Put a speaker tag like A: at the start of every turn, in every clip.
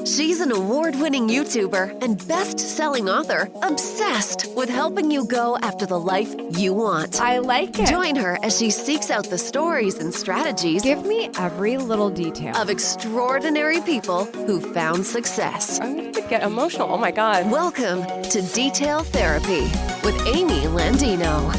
A: She's an award-winning YouTuber and best-selling author obsessed with helping you go after the life you want.
B: I like it.
A: Join her as she seeks out the stories and strategies.
B: Give me every little detail.
A: Of extraordinary people who found success.
B: I'm going to get emotional. Oh my God.
A: Welcome to Detail Therapy with Amy Landino.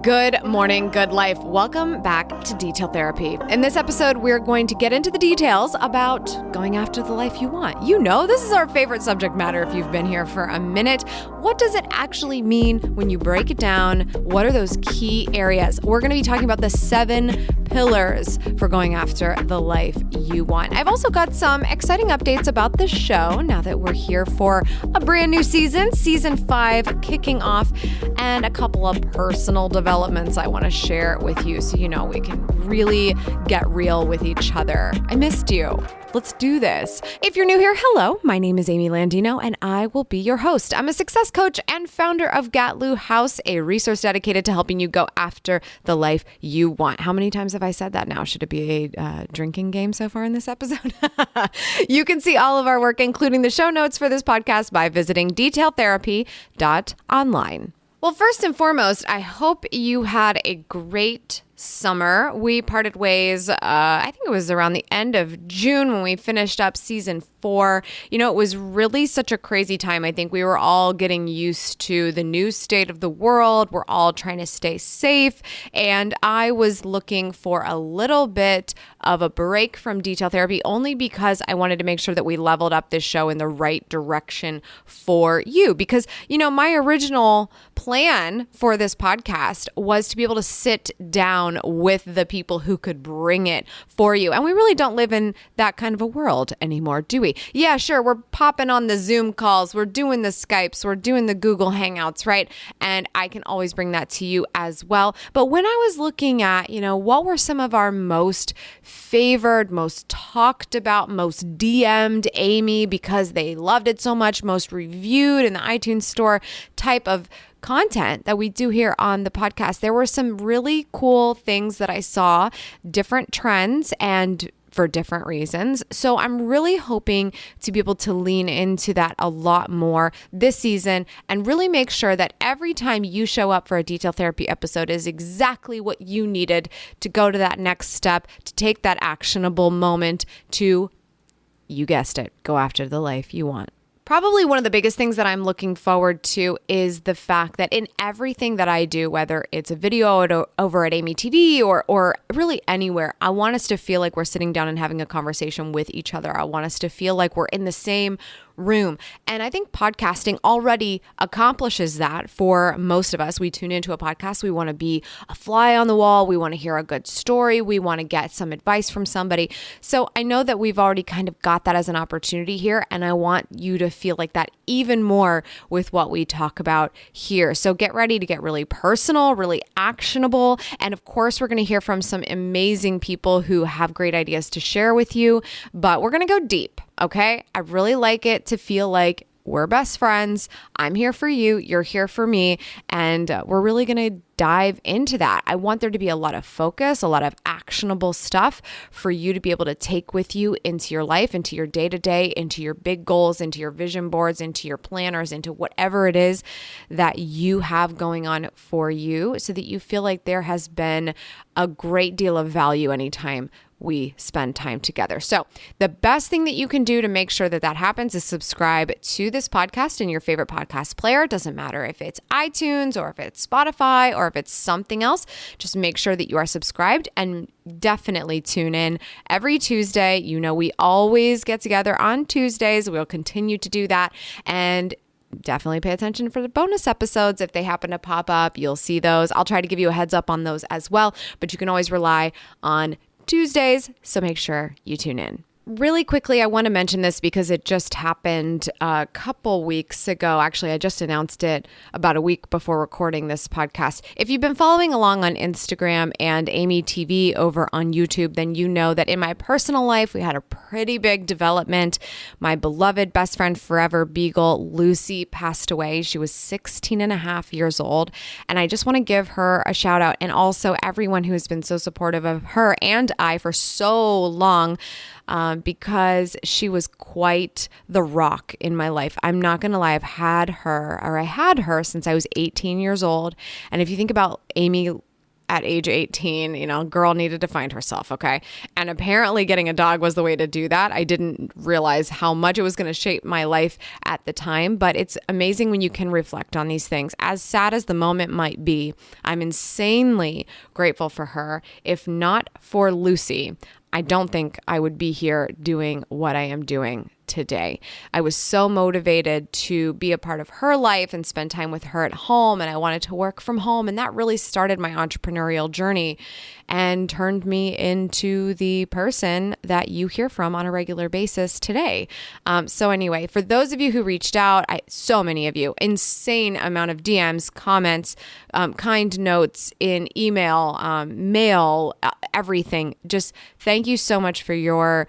B: Good morning, good life. Welcome back to Detail Therapy. In this episode, we're going to get into the details about going after the life you want. You know, this is our favorite subject matter if you've been here for a minute. What does it actually mean when you break it down? What are those key areas? We're going to be talking about the 7 pillars for going after the life you want. I've also got some exciting updates about the show now that we're here for a brand new season, season 5 kicking off, and a couple of personal developments I want to share with you so you know we can really get real with each other. I missed you. Let's do this. If you're new here, hello. My name is Amy Landino, and I will be your host. I'm a success coach and founder of Gatlu House, a resource dedicated to helping you go after the life you want. How many times have I said that now? Should it be a drinking game so far in this episode? You can see all of our work, including the show notes for this podcast, by visiting detailtherapy.online. Well, first and foremost, I hope you had a great summer. We parted ways, I think it was around the end of June when we finished up season 4. You know, it was really such a crazy time. I think we were all getting used to the new state of the world. We're all trying to stay safe. And I was looking for a little bit of a break from detail therapy only because I wanted to make sure that we leveled up this show in the right direction for you. Because, you know, my original plan for this podcast was to be able to sit down with the people who could bring it for you. And we really don't live in that kind of a world anymore, do we? Yeah, sure. We're popping on the Zoom calls. We're doing the Skypes. We're doing the Google Hangouts, right? And I can always bring that to you as well. But when I was looking at, you know, what were some of our most favored, most talked about, most DM'd Amy because they loved it so much, most reviewed in the iTunes store type of content that we do here on the podcast, there were some really cool things that I saw, different trends and for different reasons. So I'm really hoping to be able to lean into that a lot more this season and really make sure that every time you show up for a detail therapy episode is exactly what you needed to go to that next step, to take that actionable moment to, you guessed it, go after the life you want. Probably one of the biggest things that I'm looking forward to is the fact that in everything that I do, whether it's a video over at Amy TV or really anywhere, I want us to feel like we're sitting down and having a conversation with each other. I want us to feel like we're in the same room. And I think podcasting already accomplishes that for most of us. We tune into a podcast. We want to be a fly on the wall. We want to hear a good story. We want to get some advice from somebody. So I know that we've already kind of got that as an opportunity here. And I want you to feel like that even more with what we talk about here. So get ready to get really personal, really actionable. And of course, we're going to hear from some amazing people who have great ideas to share with you, but we're going to go deep. Okay, I really like it to feel like we're best friends. I'm here for you. You're here for me. And we're really going to dive into that. I want there to be a lot of focus, a lot of actionable stuff for you to be able to take with you into your life, into your day-to-day, into your big goals, into your vision boards, into your planners, into whatever it is that you have going on for you so that you feel like there has been a great deal of value anytime we spend time together. So the best thing that you can do to make sure that that happens is subscribe to this podcast in your favorite podcast player. It doesn't matter if it's iTunes or if it's Spotify or if it's something else. Just make sure that you are subscribed and definitely tune in every Tuesday. You know, we always get together on Tuesdays. We'll continue to do that. And definitely pay attention for the bonus episodes. If they happen to pop up, you'll see those. I'll try to give you a heads up on those as well, but you can always rely on Tuesdays, so make sure you tune in. Really quickly, I want to mention this because it just happened a couple weeks ago. Actually, I just announced it about a week before recording this podcast. If you've been following along on Instagram and Amy TV over on YouTube, then you know that in my personal life, we had a pretty big development. My beloved best friend forever, Beagle, Lucy, passed away. She was 16 and a half years old. And I just want to give her a shout out, and also everyone who has been so supportive of her and I for so long. Because she was quite the rock in my life. I'm not going to lie. I had her since I was 18 years old. And if you think about Amy at age 18, girl needed to find herself, okay? And apparently getting a dog was the way to do that. I didn't realize how much it was going to shape my life at the time, but it's amazing when you can reflect on these things. As sad as the moment might be, I'm insanely grateful for her. If not for Lucy, I don't think I would be here doing what I am doing today. I was so motivated to be a part of her life and spend time with her at home, and I wanted to work from home, and that really started my entrepreneurial journey and turned me into the person that you hear from on a regular basis today. So anyway, for those of you who reached out, so many of you, insane amount of DMs, comments, kind notes in email, mail, everything. Just thank you so much for your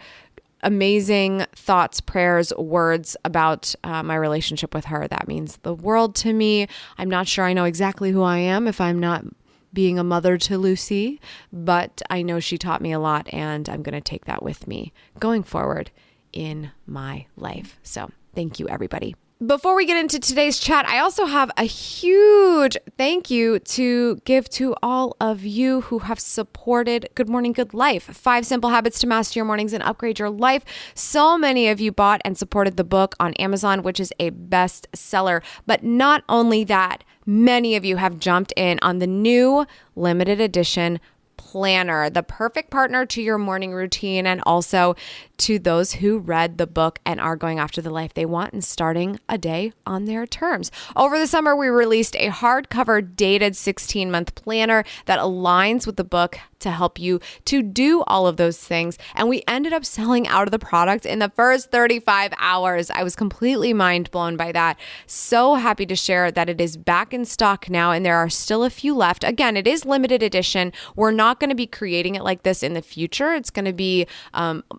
B: amazing thoughts, prayers, words about my relationship with her. That means the world to me. I'm not sure I know exactly who I am if I'm not being a mother to Lucy, but I know she taught me a lot, and I'm going to take that with me going forward in my life. So thank you, everybody. Before we get into today's chat, I also have a huge thank you to give to all of you who have supported Good Morning, Good Life, 5 Simple Habits to Master Your Mornings and Upgrade Your Life. So many of you bought and supported the book on Amazon, which is a bestseller. But not only that, many of you have jumped in on the new limited edition planner, the perfect partner to your morning routine, and also to those who read the book and are going after the life they want and starting a day on their terms. Over the summer, we released a hardcover dated 16-month planner that aligns with the book to help you to do all of those things. And we ended up selling out of the product in the first 35 hours. I was completely mind blown by that. So happy to share that it is back in stock now, and there are still a few left. Again, it is limited edition. We're not going to be creating it like this in the future. It's going to be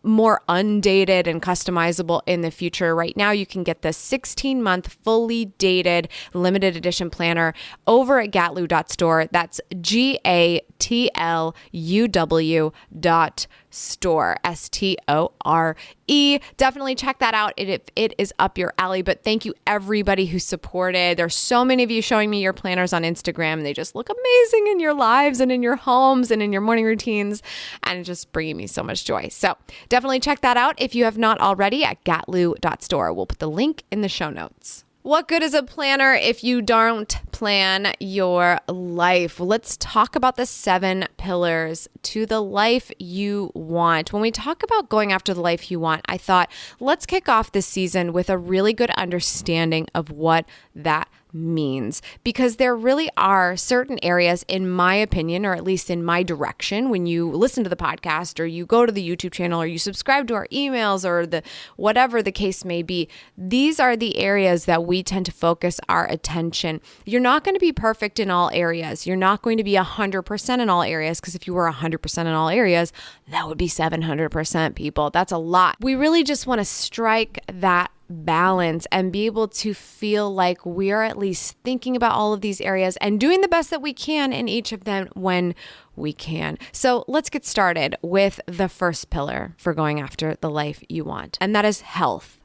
B: more undated and customizable in the future. Right now, you can get the 16-month fully dated limited edition planner over at gatlu.store. That's GATLUW.store, STORE. Definitely check that out if it is up your alley. But thank you everybody who supported. There's so many of you showing me your planners on Instagram. They just look amazing in your lives and in your homes and in your morning routines, and it's just bringing me so much joy. So definitely check that out if you have not already at gatlu.store. We'll put the link in the show notes. What good is a planner if you don't plan your life? Let's talk about the 7 pillars to the life you want. When we talk about going after the life you want, I thought let's kick off this season with a really good understanding of what that means, because there really are certain areas, in my opinion, or at least in my direction, when you listen to the podcast or you go to the YouTube channel or you subscribe to our emails or whatever the case may be, these are the areas that we tend to focus our attention. You're not going to be perfect in all areas. You're not going to be 100% in all areas, because if you were 100% in all areas, that would be 700% people. That's a lot. We really just want to strike that balance and be able to feel like we are at least thinking about all of these areas and doing the best that we can in each of them when we can. So let's get started with the first pillar for going after the life you want, and that is health.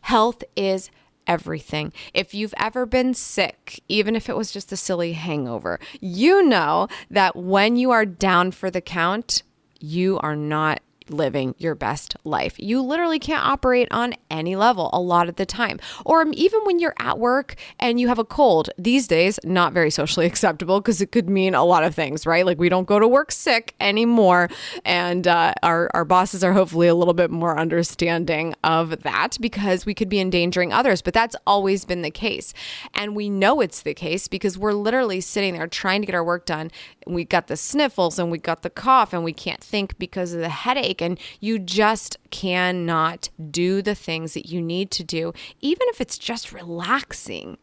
B: Health is everything. If you've ever been sick, even if it was just a silly hangover, you know that when you are down for the count, you are not living your best life. You literally can't operate on any level a lot of the time. Or even when you're at work and you have a cold, these days, not very socially acceptable, because it could mean a lot of things, right? Like we don't go to work sick anymore. And our bosses are hopefully a little bit more understanding of that, because we could be endangering others. But that's always been the case. And we know it's the case because we're literally sitting there trying to get our work done. We got the sniffles and we got the cough and we can't think because of the headache. awake and you just cannot do the things that you need to do, even if it's just relaxing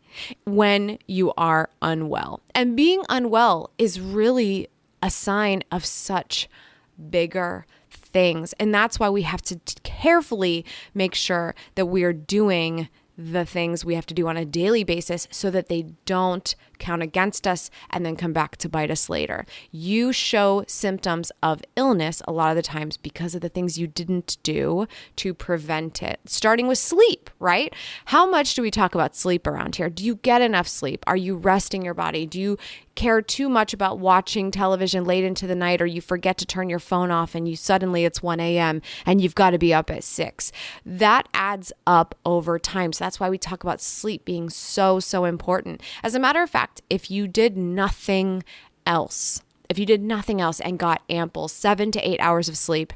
B: when you are unwell. And being unwell is really a sign of such bigger things. And that's why we have to carefully make sure that we are doing the things we have to do on a daily basis so that they don't count against us and then come back to bite us later. You show symptoms of illness a lot of the times because of the things you didn't do to prevent it. Starting with sleep, right? How much do we talk about sleep around here? Do you get enough sleep? Are you resting your body? Do you care too much about watching television late into the night, or you forget to turn your phone off and you suddenly it's 1 a.m. and you've got to be up at 6? That adds up over time. So that's why we talk about sleep being so important. As a matter of fact, if you did nothing else, and got ample 7 to 8 hours of sleep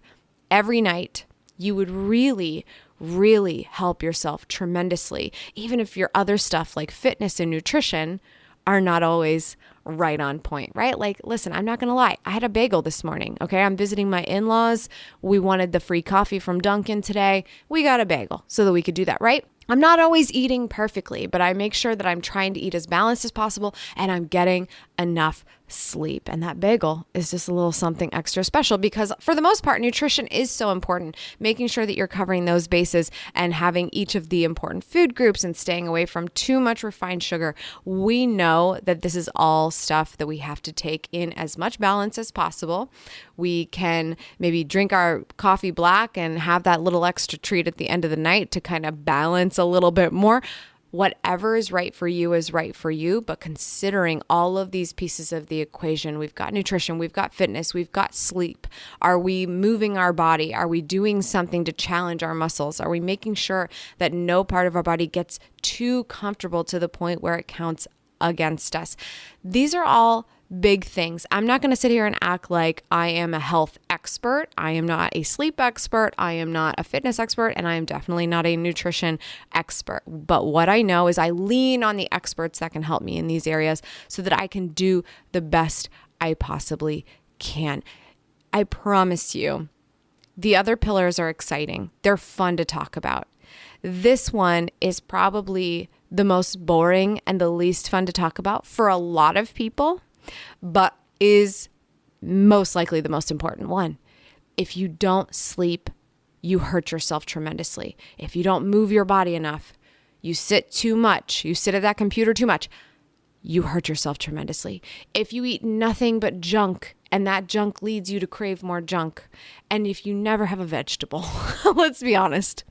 B: every night, you would really help yourself tremendously, even if your other stuff like fitness and nutrition are not always right on point, right? Like, listen, I'm not going to lie. I had a bagel this morning, okay? I'm visiting my in-laws. We wanted the free coffee from Dunkin' today. We got a bagel so that we could do that, right? I'm not always eating perfectly, but I make sure that I'm trying to eat as balanced as possible and I'm getting enough sleep. And that bagel is just a little something extra special because for the most part, nutrition is so important. Making sure that you're covering those bases and having each of the important food groups and staying away from too much refined sugar. We know that this is all stuff that we have to take in as much balance as possible. We can maybe drink our coffee black and have that little extra treat at the end of the night to kind of balance a little bit more. Whatever is right for you is right for you, but considering all of these pieces of the equation, we've got nutrition, we've got fitness, we've got sleep. Are we moving our body? Are we doing something to challenge our muscles? Are we making sure that no part of our body gets too comfortable to the point where it counts against us? These are all big things. I'm not going to sit here and act like I am a health expert. I am not a sleep expert. I am not a fitness expert, and I am definitely not a nutrition expert. But what I know is I lean on the experts that can help me in these areas so that I can do the best I possibly can. I promise you, the other pillars are exciting. They're fun to talk about. This one is probably the most boring and the least fun to talk about for a lot of people, but is most likely the most important one. If you don't sleep, you hurt yourself tremendously. If you don't move your body enough, you sit too much, you sit at that computer too much, you hurt yourself tremendously. If you eat nothing but junk and that junk leads you to crave more junk, and if you never have a vegetable, let's be honest,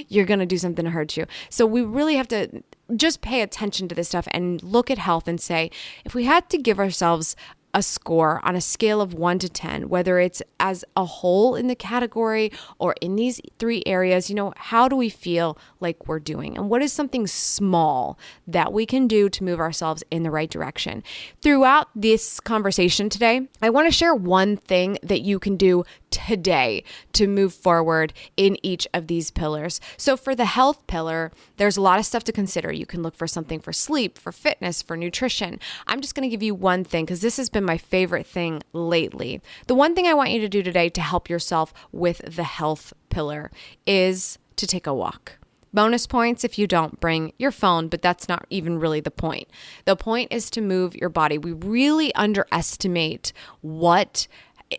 B: you're going to do something to hurt you. So we really have to just pay attention to this stuff and look at health and say, if we had to give ourselves a score on a scale of 1 to 10, whether it's as a whole in the category or in these 3 areas, how do we feel like we're doing? And what is something small that we can do to move ourselves in the right direction? Throughout this conversation today, I want to share one thing that you can do today to move forward in each of these pillars. So for the health pillar, there's a lot of stuff to consider. You can look for something for sleep, for fitness, for nutrition. I'm just going to give you one thing because this has been my favorite thing lately. The one thing I want you to do today to help yourself with the health pillar is to take a walk. Bonus points if you don't bring your phone, but that's not even really the point. The point is to move your body. We really underestimate what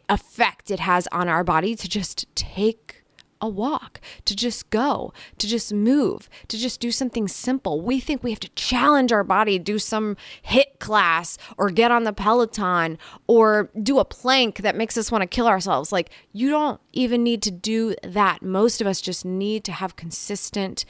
B: effect it has on our body to just take a walk, to just go, to just move, to just do something simple. We think we have to challenge our body, do some HIIT class or get on the Peloton or do a plank that makes us want to kill ourselves. Like, you don't even need to do that. Most of us just need to have consistent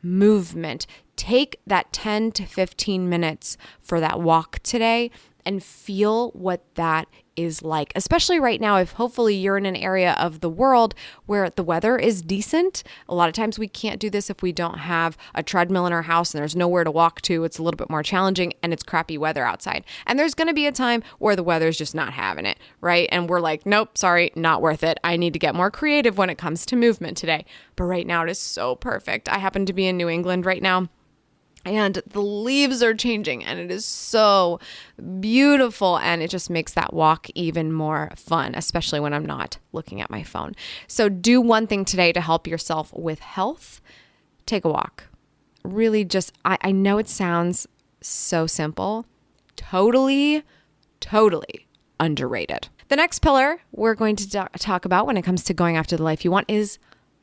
B: movement. Take that 10 to 15 minutes for that walk today and feel what that is like, especially right now, if hopefully you're in an area of the world where the weather is decent. A lot of times we can't do this if we don't have a treadmill in our house and there's nowhere to walk to. It's a little bit more challenging and it's crappy weather outside. And there's going to be a time where the weather's just not having it, right? And we're like, nope, sorry, not worth it. I need to get more creative when it comes to movement today. But right now it is so perfect. I happen to be in New England right now. and the leaves are changing, and it is so beautiful, and it just makes that walk even more fun, especially when I'm not looking at my phone. So do one thing today to help yourself with health. Take a walk. Really just, I know it sounds so simple, totally underrated. The next pillar we're going to talk about when it comes to going after the life you want is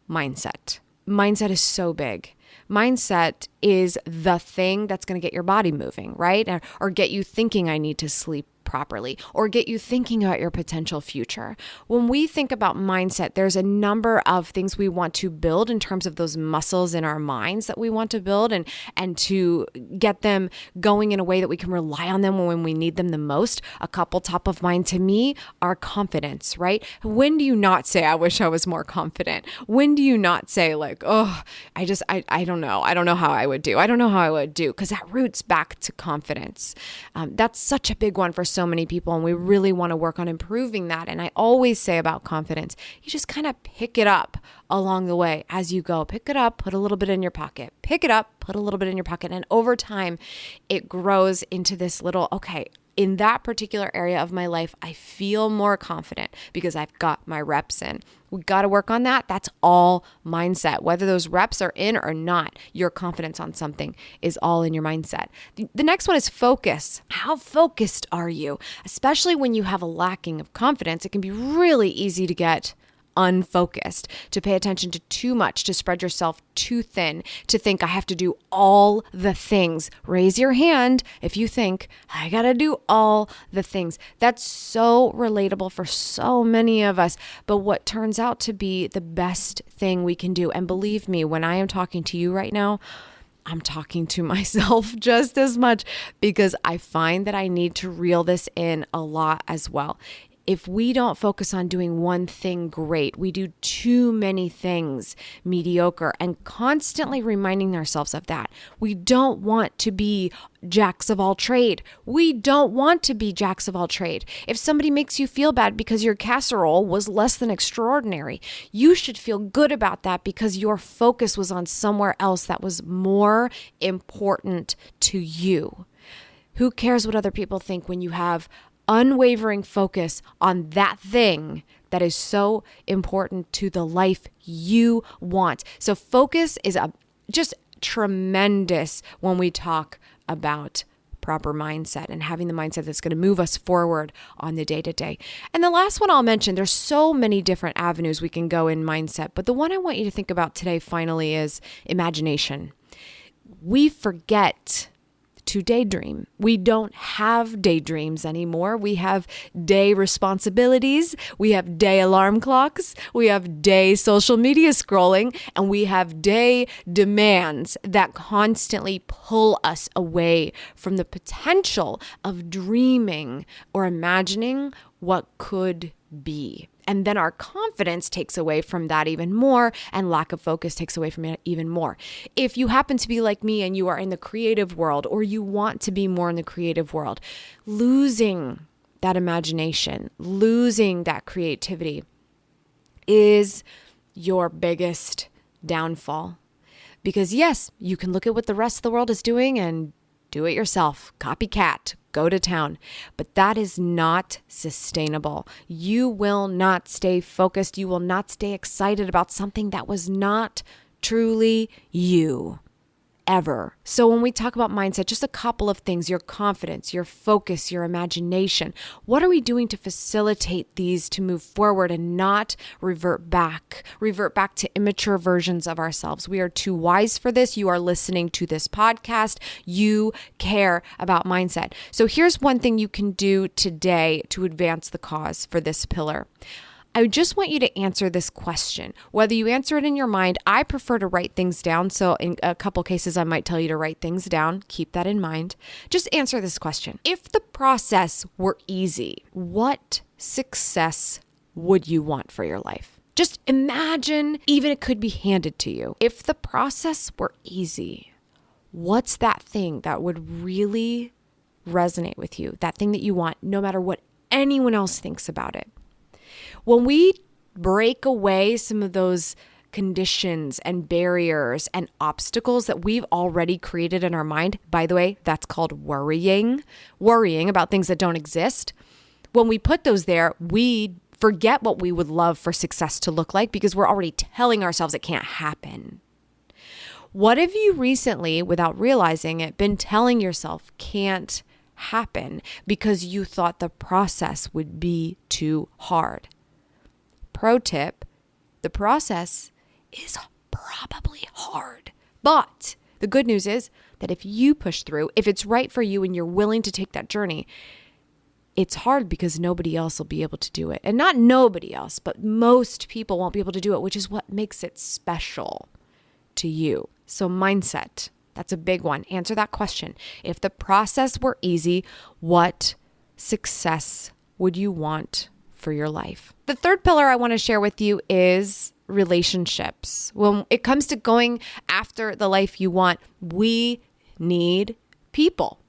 B: mindset. Mindset is so big. Mindset is the thing that's going to get your body moving, right? Or get you thinking I need to sleep properly, or get you thinking about your potential future. When we think about mindset, there's a number of things we want to build in terms of those muscles in our minds that we want to build and to get them going in a way that we can rely on them when we need them the most. A couple top of mind to me are confidence, right? When do you not say, I wish I was more confident? When do you not say like, oh, I don't know. I don't know how I would do. I don't know how I would do, because that roots back to confidence. That's such a big one for so many people, and we really want to work on improving that. And I always say about confidence, you just kind of pick it up along the way as you go. Pick it up, put a little bit in your pocket. Pick it up, put a little bit in your pocket. And over time, it grows into this little, okay, in that particular area of my life, I feel more confident because I've got my reps in. We got to work on that. That's all mindset. Whether those reps are in or not, your confidence on something is all in your mindset. The next one is focus. How focused are you? Especially when you have a lacking of confidence, it can be really easy to get unfocused, to pay attention to too much, to spread yourself too thin, to think I have to do all the things. Raise your hand if you think I gotta do all the things. That's so relatable for so many of us. But what turns out to be the best thing we can do, and believe me, when I am talking to you right now, I'm talking to myself just as much, because I find that I need to reel this in a lot as well. If we don't focus on doing one thing great, we do too many things mediocre, and constantly reminding ourselves of that. We don't want to be jacks of all trade. We don't want to be jacks of all trade. If somebody makes you feel bad because your casserole was less than extraordinary, you should feel good about that because your focus was on somewhere else that was more important to you. Who cares what other people think when you have unwavering focus on that thing that is so important to the life you want? So focus is just tremendous when we talk about proper mindset and having the mindset that's going to move us forward on the day-to-day. And the last one I'll mention, there's so many different avenues we can go in mindset, but the one I want you to think about today finally is imagination. We forget to daydream. We don't have daydreams anymore. We have day responsibilities. We have day alarm clocks. We have day social media scrolling, and we have day demands that constantly pull us away from the potential of dreaming or imagining what could be. And then our confidence takes away from that even more, and lack of focus takes away from it even more. If you happen to be like me and you are in the creative world, or you want to be more in the creative world, losing that imagination, losing that creativity is your biggest downfall. Because yes, you can look at what the rest of the world is doing and do it yourself, copycat, go to town. But that is not sustainable. You will not stay focused. You will not stay excited about something that was not truly you. Ever. So when we talk about mindset, just a couple of things: your confidence, your focus, your imagination. What are we doing to facilitate these to move forward and not revert back to immature versions of ourselves? We are too wise for this. You are listening to this podcast. You care about mindset. So here's one thing you can do today to advance the cause for this pillar. I just want you to answer this question. Whether you answer it in your mind, I prefer to write things down. So in a couple cases, I might tell you to write things down. Keep that in mind. Just answer this question. If the process were easy, what success would you want for your life? Just imagine, even it could be handed to you. If the process were easy, what's that thing that would really resonate with you? That thing that you want, no matter what anyone else thinks about it. When we break away some of those conditions and barriers and obstacles that we've already created in our mind. By the way, that's called worrying about things that don't exist. When we put those there, we forget what we would love for success to look like because we're already telling ourselves it can't happen. What have you recently, without realizing it, been telling yourself can't happen because you thought the process would be too hard? Pro tip, the process is probably hard. But the good news is that if you push through, if it's right for you and you're willing to take that journey, it's hard because nobody else will be able to do it. And not nobody else, but most people won't be able to do it, which is what makes it special to you. So mindset, that's a big one. Answer that question. If the process were easy, what success would you want for your life? The third pillar I want to share with you is relationships. When it comes to going after the life you want, we need people.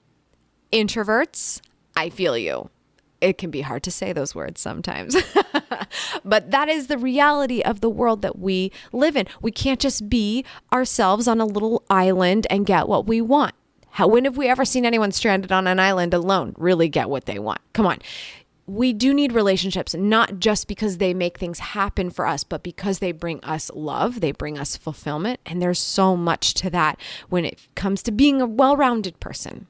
B: Introverts, I feel you. It can be hard to say those words sometimes, but that is the reality of the world that we live in. We can't just be ourselves on a little island and get what we want. When have we ever seen anyone stranded on an island alone really get what they want? Come on. We do need relationships, not just because they make things happen for us, but because they bring us love, they bring us fulfillment. And there's so much to that when it comes to being a well-rounded person.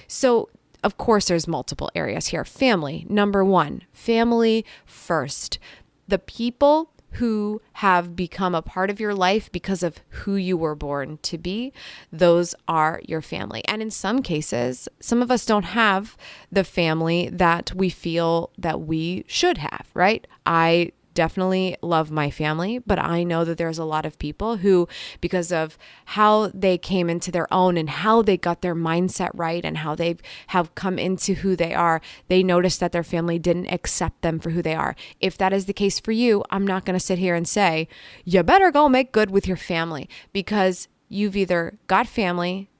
B: So of course, there's multiple areas here. Family, number one, family first. The people who have become a part of your life because of who you were born to be, those are your family. And in some cases, some of us don't have the family that we feel that we should have, right? I definitely love my family, but I know that there's a lot of people who, because of how they came into their own and how they got their mindset right and how they have come into who they are, they noticed that their family didn't accept them for who they are. If that is the case for you, I'm not going to sit here and say, you better go make good with your family, because you've either got family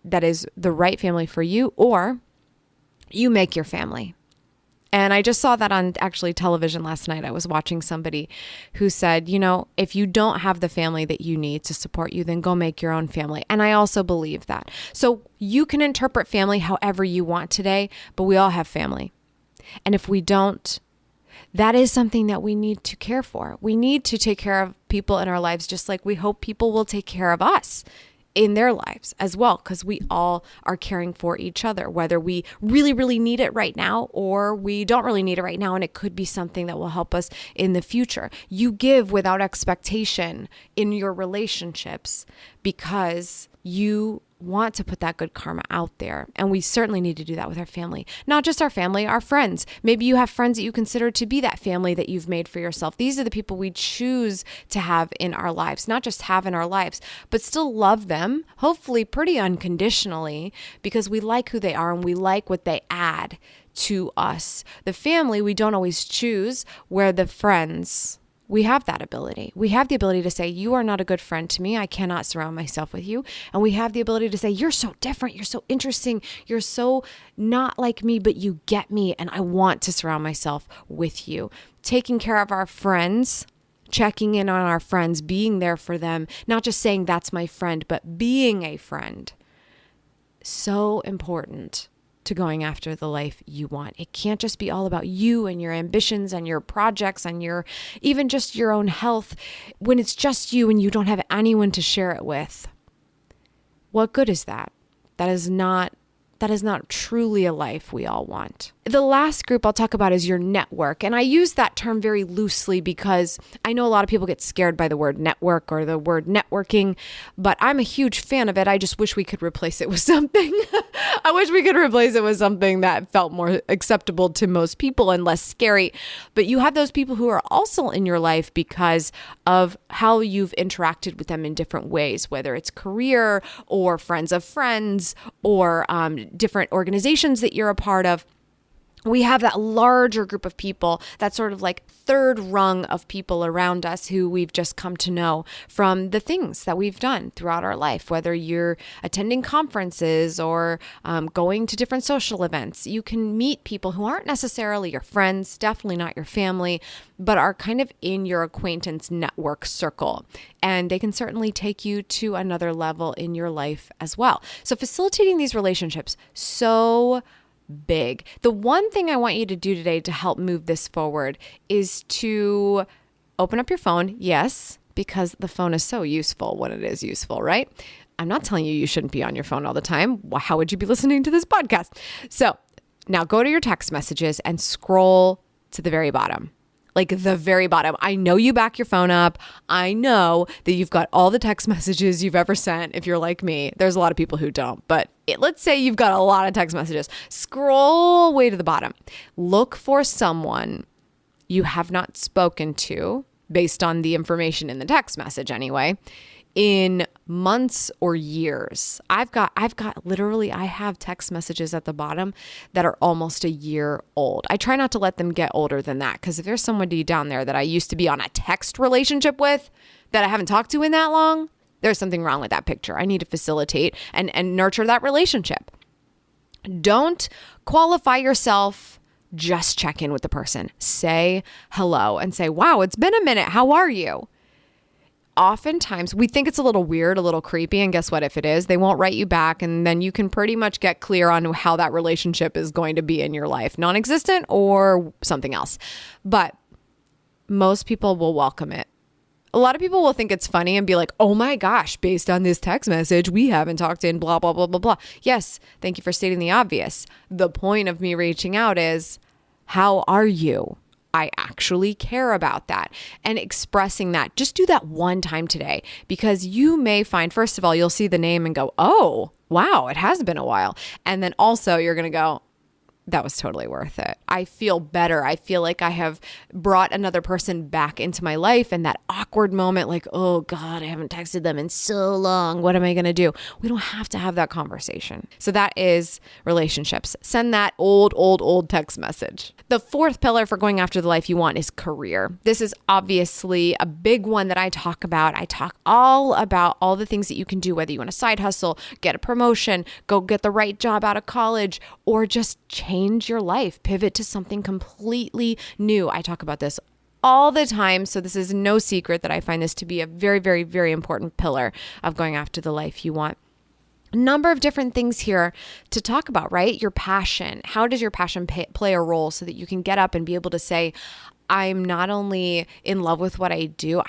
B: that is the right family for you, or you make your family. And I just saw that on actually television last night. I was watching somebody who said, if you don't have the family that you need to support you, then go make your own family. And I also believe that. So you can interpret family however you want today, but we all have family. And if we don't, that is something that we need to care for. We need to take care of people in our lives, just like we hope people will take care of us in their lives as well, because we all are caring for each other, whether we really, really need it right now or we don't really need it right now. And it could be something that will help us in the future. You give without expectation in your relationships because you want to put that good karma out there. And we certainly need to do that with our family, not just our family, our friends. Maybe you have friends that you consider to be that family that you've made for yourself. These are the people we choose to have in our lives, not just have in our lives, but still love them, hopefully pretty unconditionally, because we like who they are and we like what they add to us. The family, we don't always choose, where the friends, we have that ability. We have the ability to say, you are not a good friend to me. I cannot surround myself with you. And we have the ability to say, you're so different. You're so interesting. You're so not like me, but you get me. And I want to surround myself with you. Taking care of our friends, checking in on our friends, being there for them, not just saying that's my friend, but being a friend. So important to going after the life you want. It can't just be all about you and your ambitions and your projects and your even just your own health. When it's just you and you don't have anyone to share it with, what good is that? That is not truly a life we all want. The last group I'll talk about is your network. And I use that term very loosely because I know a lot of people get scared by the word network or the word networking, but I'm a huge fan of it. I just wish we could replace it with something. I wish we could replace it with something that felt more acceptable to most people and less scary. But you have those people who are also in your life because of how you've interacted with them in different ways, whether it's career or friends of friends or different organizations that you're a part of. we have that larger group of people, that sort of like third rung of people around us who we've just come to know from the things that we've done throughout our life. Whether you're attending conferences or going to different social events, you can meet people who aren't necessarily your friends, definitely not your family, but are kind of in your acquaintance network circle. And they can certainly take you to another level in your life as well. So facilitating these relationships, so big. The one thing I want you to do today to help move this forward is to open up your phone. Yes, because the phone is so useful when it is useful, right? I'm not telling you shouldn't be on your phone all the time. How would you be listening to this podcast? So now go to your text messages and scroll to the very bottom. Like the very bottom. I know you back your phone up. I know that you've got all the text messages you've ever sent. If you're like me, there's a lot of people who don't, but let's say you've got a lot of text messages. Scroll way to the bottom. Look for someone you have not spoken to, based on the information in the text message anyway, in months or years. I have text messages at the bottom that are almost a year old. I try not to let them get older than that, because if there's somebody down there that I used to be on a text relationship with that I haven't talked to in that long, there's something wrong with that picture. I need to facilitate and nurture that relationship. Don't qualify yourself. Just check in with the person. Say hello and say, wow, it's been a minute. How are you? Oftentimes we think it's a little weird, a little creepy. And guess what? If it is, they won't write you back. And then you can pretty much get clear on how that relationship is going to be in your life, non-existent or something else. But most people will welcome it. A lot of people will think it's funny and be like, oh my gosh, based on this text message, we haven't talked in blah, blah, blah, blah, blah. Yes, thank you for stating the obvious. The point of me reaching out is, how are you? I actually care about that, and expressing that. Just do that one time today, because you may find, first of all, you'll see the name and go, oh, wow, it has been a while. And then also you're going to go, that was totally worth it. I feel better. I feel like I have brought another person back into my life, and that awkward moment, like, oh God, I haven't texted them in so long. What am I going to do? We don't have to have that conversation. So that is relationships. Send that old text message. The fourth pillar for going after the life you want is career. This is obviously a big one that I talk about. I talk all about all the things that you can do, whether you want a side hustle, get a promotion, go get the right job out of college, or just change your life, pivot to something completely new. I talk about this all the time, so this is no secret that I find this to be a very, very, very important pillar of going after the life you want. A number of different things here to talk about, right? Your passion. How does your passion play a role so that you can get up and be able to say, I'm not only in love with what I do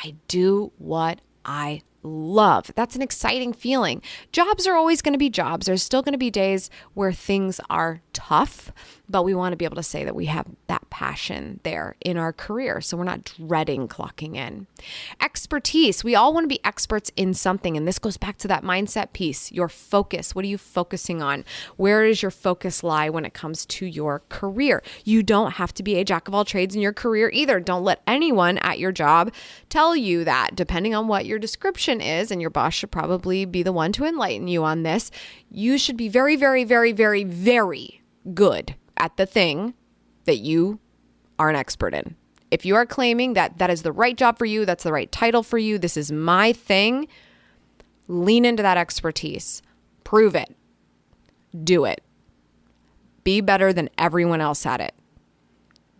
B: what I love. That's an exciting feeling. Jobs are always going to be jobs. There's still going to be days where things are tough, but we want to be able to say that we have that passion there in our career, so we're not dreading clocking in. Expertise. We all want to be experts in something, and this goes back to that mindset piece. Your focus. What are you focusing on? Where does your focus lie when it comes to your career? You don't have to be a jack of all trades in your career either. Don't let anyone at your job tell you that. Depending on what your description is, and your boss should probably be the one to enlighten you on this, you should be very, very, very, very, very good at the thing that you are an expert in. If you are claiming that that is the right job for you, that's the right title for you, this is my thing, lean into that expertise. Prove it. Do it. Be better than everyone else at it.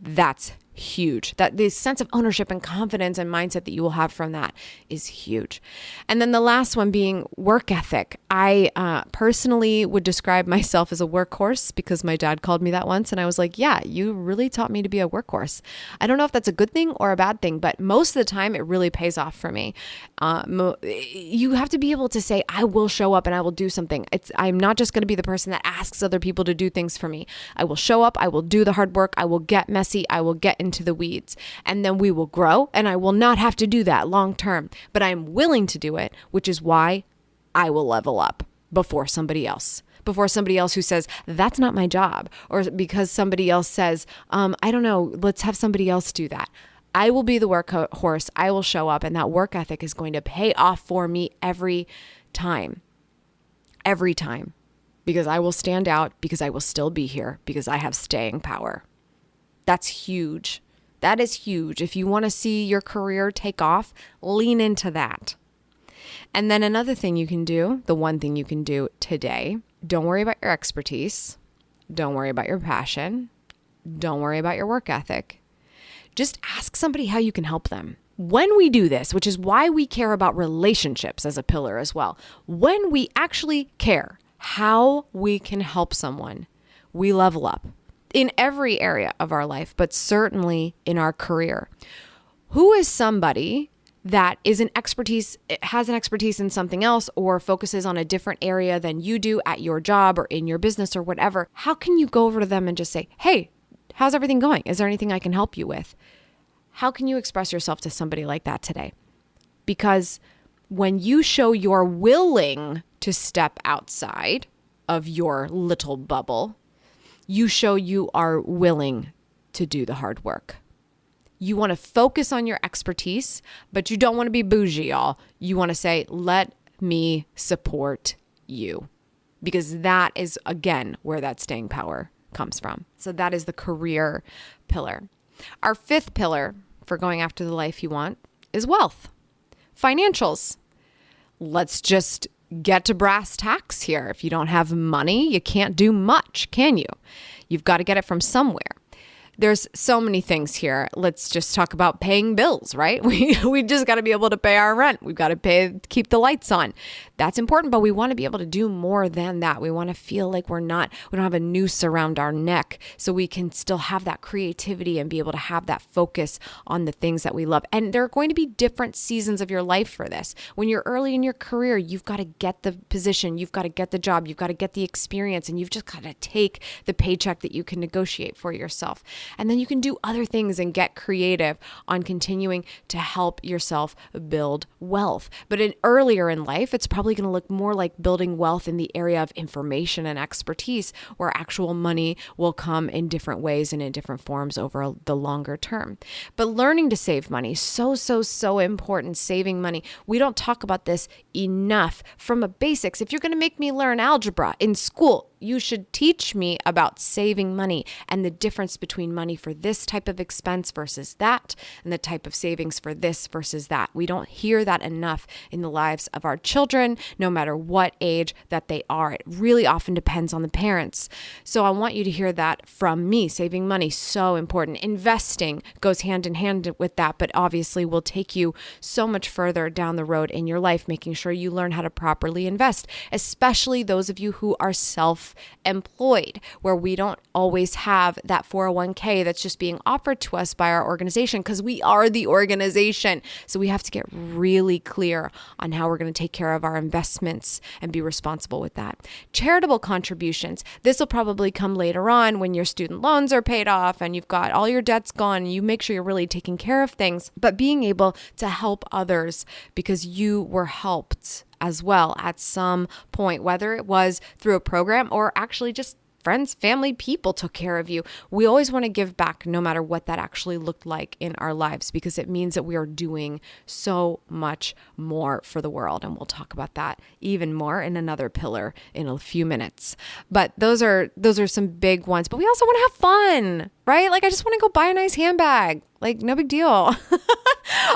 B: That's huge. That the sense of ownership and confidence and mindset that you will have from that is huge. And then the last one being work ethic. I personally would describe myself as a workhorse, because my dad called me that once, and I was like, yeah, you really taught me to be a workhorse. I don't know if that's a good thing or a bad thing, but most of the time it really pays off for me. You have to be able to say, I will show up and I will do something. I'm not just going to be the person that asks other people to do things for me. I will show up, I will do the hard work, I will get messy, I will get into the weeds, and then we will grow, and I will not have to do that long term, but I'm willing to do it, which is why I will level up before somebody else who says, that's not my job, or because somebody else says, I don't know, let's have somebody else do that. I will be the workhorse. I will show up, and that work ethic is going to pay off for me every time. Every time. because I will stand out, because I will still be here, because I have staying power. That's huge. That is huge. If you want to see your career take off, lean into that. And then another thing you can do, the one thing you can do today, don't worry about your expertise. Don't worry about your passion. Don't worry about your work ethic. Just ask somebody how you can help them. When we do this, which is why we care about relationships as a pillar as well, when we actually care how we can help someone, we level up in every area of our life, but certainly in our career. Who is somebody that has an expertise in something else or focuses on a different area than you do at your job or in your business or whatever? How can you go over to them and just say, hey, how's everything going? Is there anything I can help you with? How can you express yourself to somebody like that today? Because when you show you're willing to step outside of your little bubble, you show you are willing to do the hard work. You want to focus on your expertise, but you don't want to be bougie, y'all. You want to say, let me support you. Because that is, again, where that staying power comes from. So that is the career pillar. Our fifth pillar for going after the life you want is wealth. Financials. Let's just get to brass tacks here. If you don't have money, you can't do much, can you? You've got to get it from somewhere. There's so many things here. Let's just talk about paying bills, right? We just got to be able to pay our rent. We've got to keep the lights on. That's important, but we want to be able to do more than that. We want to feel like we don't have a noose around our neck, so we can still have that creativity and be able to have that focus on the things that we love. And there are going to be different seasons of your life for this. When you're early in your career, you've got to get the position, you've got to get the job, you've got to get the experience, and you've just got to take the paycheck that you can negotiate for yourself. And then you can do other things and get creative on continuing to help yourself build wealth. But earlier in life, it's probably going to look more like building wealth in the area of information and expertise, where actual money will come in different ways and in different forms over the longer term. But learning to save money, so important, saving money. We don't talk about this enough from a basics. If you're going to make me learn algebra in school, you should teach me about saving money and the difference between money for this type of expense versus that, and the type of savings for this versus that. We don't hear that enough in the lives of our children, no matter what age that they are. It really often depends on the parents. So I want you to hear that from me. Saving money, so important. Investing goes hand in hand with that, but obviously will take you so much further down the road in your life, making sure you learn how to properly invest, especially those of you who are self-employed, where we don't always have that 401k that's just being offered to us by our organization, because we are the organization. So we have to get really clear on how we're going to take care of our investments and be responsible with that. Charitable contributions. This will probably come later on when your student loans are paid off and you've got all your debts gone. You make sure you're really taking care of things, but being able to help others because you were helped as well at some point, whether it was through a program or actually just friends, family, people took care of you. We always want to give back no matter what that actually looked like in our lives, because it means that we are doing so much more for the world. And we'll talk about that even more in another pillar in a few minutes. But those are some big ones. But we also want to have fun, right? Like, I just want to go buy a nice handbag. Like, no big deal.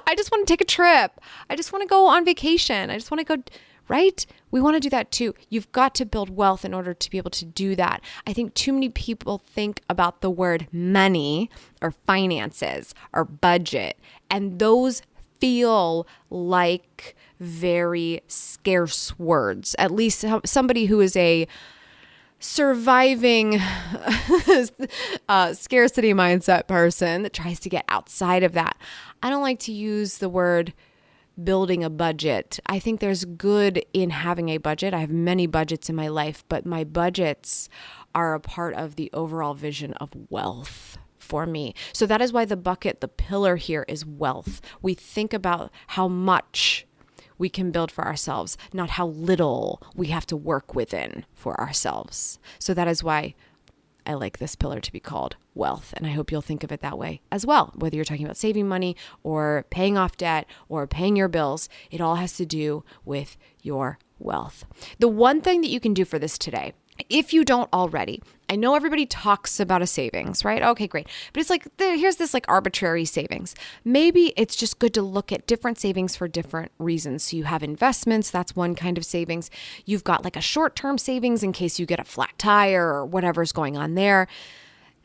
B: I just want to take a trip. I just want to go on vacation. I just want to go, right? We want to do that too. You've got to build wealth in order to be able to do that. I think too many people think about the word money or finances or budget, and those feel like very scarce words. At least somebody who is a surviving scarcity mindset person that tries to get outside of that. I don't like to use the word building a budget. I think there's good in having a budget. I have many budgets in my life, but my budgets are a part of the overall vision of wealth for me. So that is why the pillar here is wealth. We think about how much we can build for ourselves, not how little we have to work within for ourselves. So that is why I like this pillar to be called wealth. And I hope you'll think of it that way as well. Whether you're talking about saving money or paying off debt or paying your bills, it all has to do with your wealth. The one thing that you can do for this today, If you don't already, I know everybody talks about a savings, right? Okay, great. But it's like, here's this like arbitrary savings. Maybe it's just good to look at different savings for different reasons. So you have investments, that's one kind of savings. You've got like a short-term savings in case you get a flat tire or whatever's going on there.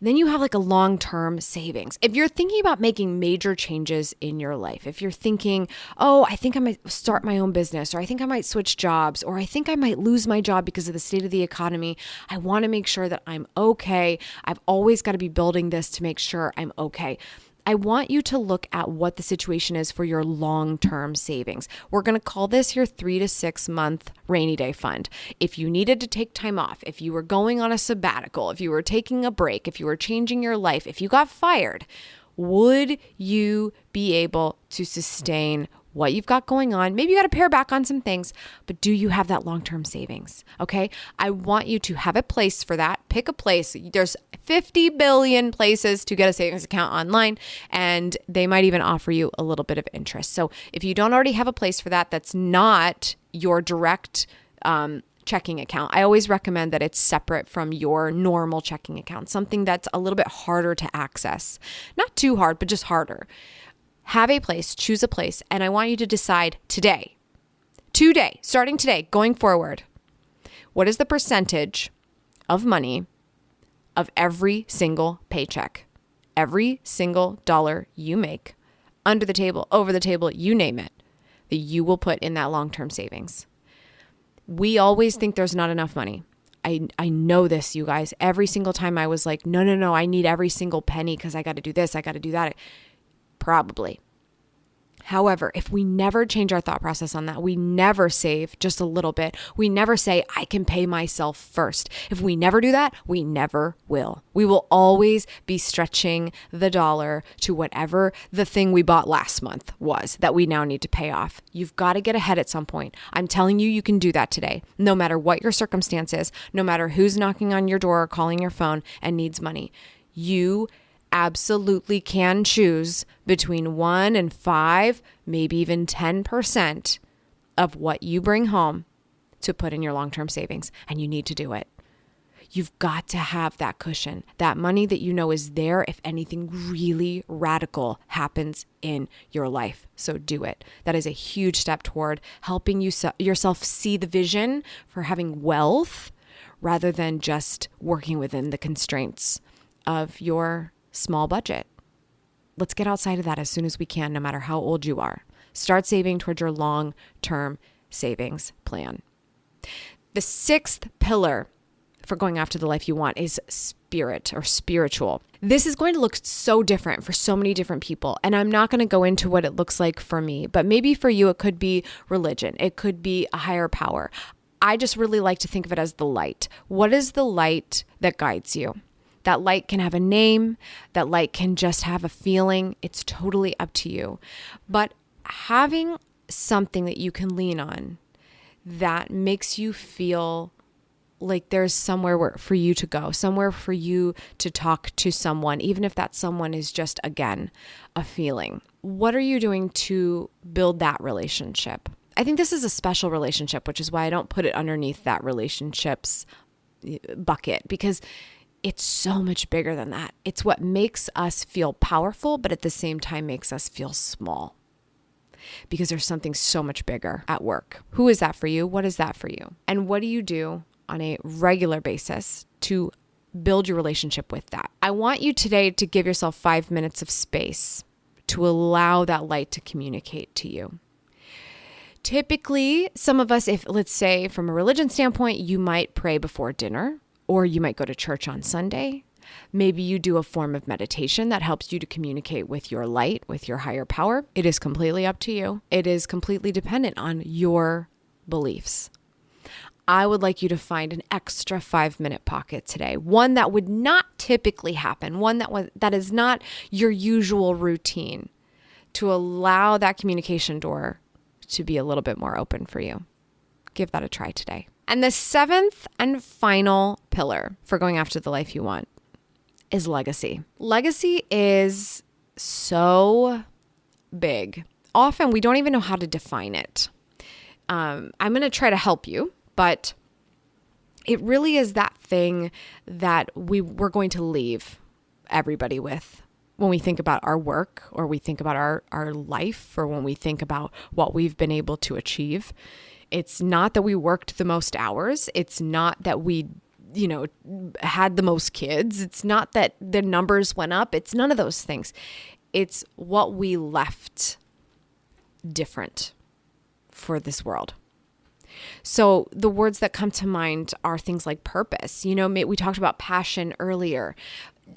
B: Then you have like a long-term savings. If you're thinking about making major changes in your life, if you're thinking, oh, I think I might start my own business, or I think I might switch jobs, or I think I might lose my job because of the state of the economy, I want to make sure that I'm okay. I've always got to be building this to make sure I'm okay. I want you to look at what the situation is for your long-term savings. We're going to call this your 3 to 6 month rainy day fund. If you needed to take time off, if you were going on a sabbatical, if you were taking a break, if you were changing your life, if you got fired, would you be able to sustain what you've got going on? Maybe you got to pare back on some things, but do you have that long-term savings? Okay. I want you to have a place for that. Pick a place. There's 50 billion places to get a savings account online, and they might even offer you a little bit of interest. So if you don't already have a place for that, that's not your direct checking account. I always recommend that it's separate from your normal checking account, something that's a little bit harder to access. Not too hard, but just harder. Have a place, choose a place, and I want you to decide today, starting today, going forward, what is the percentage of money of every single paycheck, every single dollar you make, under the table, over the table, you name it, that you will put in that long-term savings. We always think there's not enough money. I know this, you guys. Every single time I was like, no, I need every single penny because I got to do this, I got to do that. Probably. However, if we never change our thought process on that, we never save just a little bit. We never say, I can pay myself first. If we never do that, we never will. We will always be stretching the dollar to whatever the thing we bought last month was that we now need to pay off. You've got to get ahead at some point. I'm telling you, you can do that today, no matter what your circumstance is, no matter who's knocking on your door or calling your phone and needs money. You absolutely can choose between 1 and 5, maybe even 10% of what you bring home to put in your long-term savings, and you need to do it. You've got to have that cushion, that money that you know is there if anything really radical happens in your life. So do it. That is a huge step toward helping yourself see the vision for having wealth rather than just working within the constraints of your small budget. Let's get outside of that as soon as we can, no matter how old you are. Start saving towards your long-term savings plan. The 6th pillar for going after the life you want is spirit or spiritual. This is going to look so different for so many different people. And I'm not going to go into what it looks like for me, but maybe for you, it could be religion. It could be a higher power. I just really like to think of it as the light. What is the light that guides you? That light can have a name. That light can just have a feeling. It's totally up to you. But having something that you can lean on that makes you feel like there's somewhere for you to go, somewhere for you to talk to someone, even if that someone is just, again, a feeling. What are you doing to build that relationship? I think this is a special relationship, which is why I don't put it underneath that relationships bucket, because it's so much bigger than that. It's what makes us feel powerful, but at the same time makes us feel small, because there's something so much bigger at work. Who is that for you? What is that for you? And what do you do on a regular basis to build your relationship with that? I want you today to give yourself 5 minutes of space to allow that light to communicate to you. Typically, some of us, if let's say from a religion standpoint, you might pray before dinner, or you might go to church on Sunday. Maybe you do a form of meditation that helps you to communicate with your light, with your higher power. It is completely up to you. It is completely dependent on your beliefs. I would like you to find an extra 5-minute pocket today, one that would not typically happen, one that is not your usual routine, to allow that communication door to be a little bit more open for you. Give that a try today. And the 7th and final pillar for going after the life you want is legacy. Legacy is so big. Often we don't even know how to define it. I'm going to try to help you, but it really is that thing that we're going to leave everybody with when we think about our work, or we think about our life, or when we think about what we've been able to achieve. It's not that we worked the most hours. It's not that we, had the most kids. It's not that the numbers went up. It's none of those things. It's what we left different for this world. So the words that come to mind are things like purpose. We talked about passion earlier.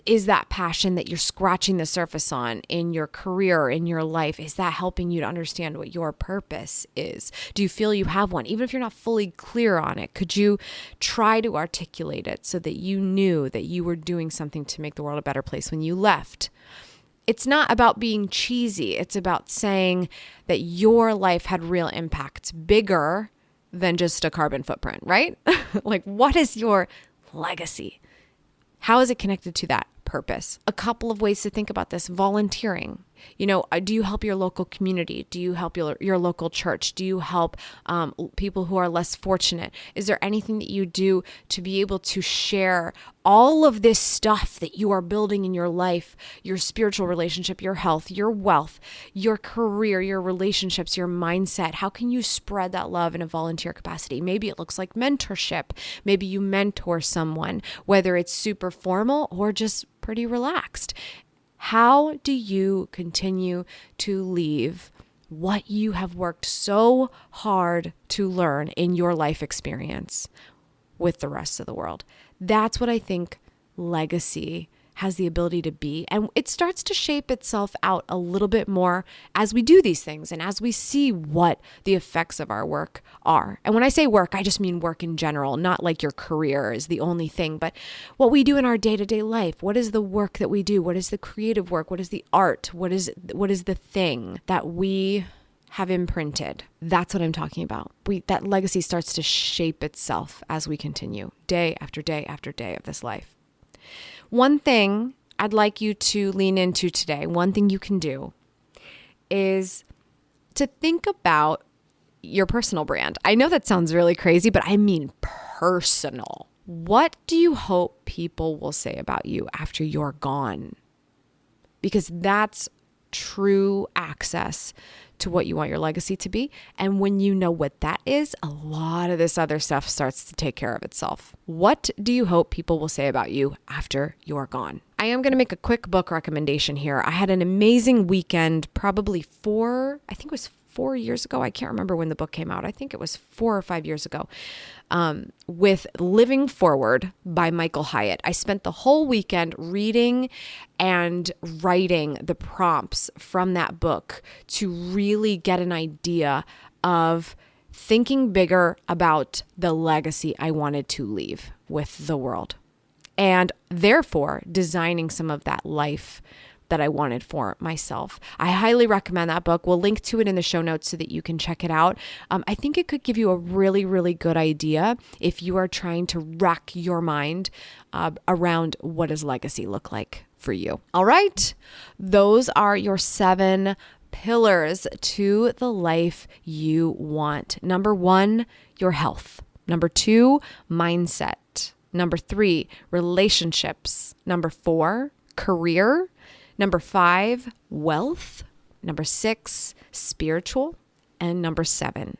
B: Is that passion that you're scratching the surface on in your career, in your life? Is that helping you to understand what your purpose is? Do you feel you have one? Even if you're not fully clear on it, could you try to articulate it so that you knew that you were doing something to make the world a better place when you left? It's not about being cheesy. It's about saying that your life had real impact, bigger than just a carbon footprint, right? Like, what is your legacy? How is it connected to that purpose? A couple of ways to think about this. Volunteering. Do you help your local community? Do you help your local church? Do you help people who are less fortunate? Is there anything that you do to be able to share all of this stuff that you are building in your life, your spiritual relationship, your health, your wealth, your career, your relationships, your mindset? How can you spread that love in a volunteer capacity? Maybe it looks like mentorship. Maybe you mentor someone, whether it's super formal or just pretty relaxed. How do you continue to leave what you have worked so hard to learn in your life experience with the rest of the world? That's what I think legacy has the ability to be. And it starts to shape itself out a little bit more as we do these things and as we see what the effects of our work are. And when I say work, I just mean work in general, not like your career is the only thing, but what we do in our day-to-day life. What is the work that we do? What is the creative work? What is the art? What is the thing that we have imprinted? That's what I'm talking about. That legacy starts to shape itself as we continue day after day after day of this life. One thing I'd like you to lean into today, one thing you can do, is to think about your personal brand. I know that sounds really crazy, but I mean personal. What do you hope people will say about you after you're gone? Because that's true access to what you want your legacy to be. And when you know what that is, a lot of this other stuff starts to take care of itself. What do you hope people will say about you after you're gone? I am going to make a quick book recommendation here. I had an amazing weekend, probably 4 years ago. I can't remember when the book came out. I think it was 4 or 5 years ago, with Living Forward by Michael Hyatt. I spent the whole weekend reading and writing the prompts from that book to really get an idea of thinking bigger about the legacy I wanted to leave with the world, and therefore designing some of that life that I wanted for myself. I highly recommend that book. We'll link to it in the show notes so that you can check it out. I think it could give you a really, really good idea if you are trying to rack your mind around what does legacy look like for you. All right. Those are your 7 pillars to the life you want. Number 1, your health. Number 2, mindset. Number 3, relationships. Number 4, career. Number 5, wealth. Number 6, spiritual. And number 7,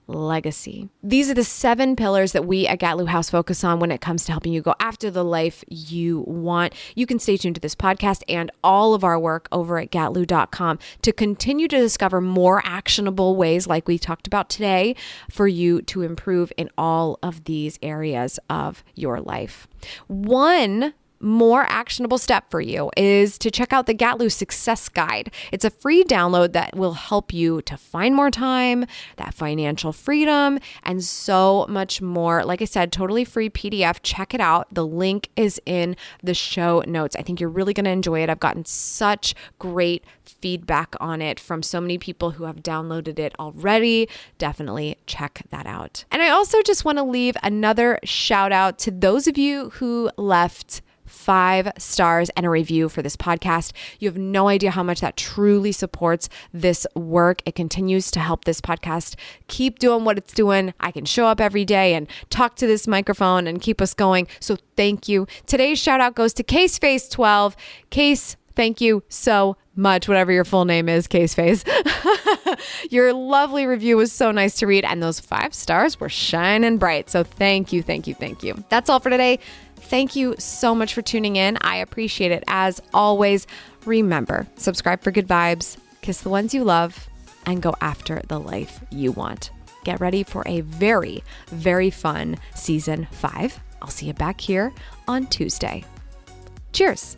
B: legacy. These are the 7 pillars that we at Gatlu House focus on when it comes to helping you go after the life you want. You can stay tuned to this podcast and all of our work over at gatlu.com to continue to discover more actionable ways like we talked about today for you to improve in all of these areas of your life. One more actionable step for you is to check out the Gatlu Success Guide. It's a free download that will help you to find more time, that financial freedom, and so much more. Like I said, totally free PDF. Check it out. The link is in the show notes. I think you're really going to enjoy it. I've gotten such great feedback on it from so many people who have downloaded it already. Definitely check that out. And I also just want to leave another shout out to those of you who left 5 stars and a review for this podcast. You have no idea how much that truly supports this work. It continues to help this podcast keep doing what it's doing. I can show up every day and talk to this microphone and keep us going. So thank you. Today's shout out goes to CaseFace12. Case, thank you so much, whatever your full name is, Caseface. Your lovely review was so nice to read, and those 5 stars were shining bright. So thank you, thank you, thank you. That's all for today. Thank you so much for tuning in. I appreciate it. As always, remember, subscribe for good vibes, kiss the ones you love, and go after the life you want. Get ready for a very, very fun season 5. I'll see you back here on Tuesday. Cheers.